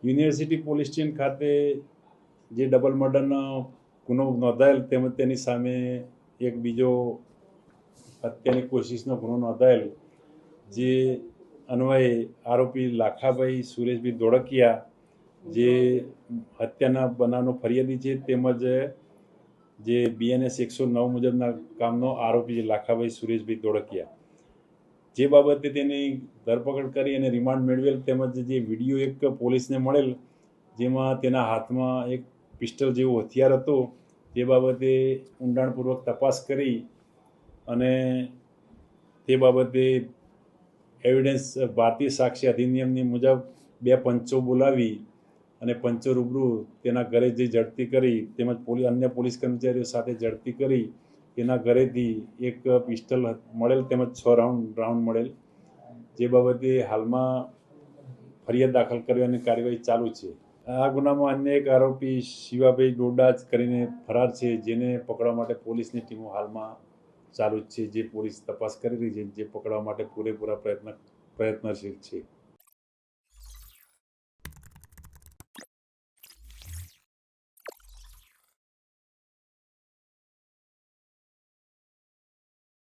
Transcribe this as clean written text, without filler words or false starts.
University police station ખાતે જે double મર્ડરનો ગુનો નોંધાયેલ તેમજ તેની સામે એક બીજો હત્યાની કોશિશનો ગુનો નોંધાયેલ, જે અન્વયે આરોપી લાખાભાઈ સુરેશભાઈ ધોળકિયા જે હત્યાના બનાવનો ફરિયાદી છે તેમજ જે BNS 109 મુજબના કામનો આરોપી છે લાખાભાઈ સુરેશભાઈ ધોળકિયા, જે બાબતે તેની ધરપકડ કરી અને રિમાન્ડ મેળવેલ તેમજ જે વિડીયો એક પોલીસને મળેલ જેમાં તેના હાથમાં એક પિસ્ટલ જેવો હથિયાર હતો તે બાબતે ઊંડાણપૂર્વક તપાસ કરી અને તે બાબતે એવિડન્સ ભારતીય સાક્ષી અધિનિયમની મુજબ 2 પંચો બોલાવી અને પંચો રૂબરૂ તેના ઘરે જઈ ઝડપી કરી તેમજ અન્ય પોલીસ કર્મચારીઓ સાથે ઝડપી કરી તેના ઘરેથી એક પિસ્ટલ મળેલ તેમજ 6 રાઉન્ડ મળેલ, જે બાબતે હાલમાં ફરિયાદ દાખલ કરવાની કાર્યવાહી ચાલુ છે. આ ગુનામાં અન્ય એક આરોપી શિવાભાઈ ડોડા કરીને ફરાર છે, જેને પકડવા માટે પોલીસની ટીમો હાલમાં ચાલુ જ છે, જે પોલીસ તપાસ કરી રહી છે, જે પકડવા માટે પૂરેપૂરા પ્રયત્નશીલ છે.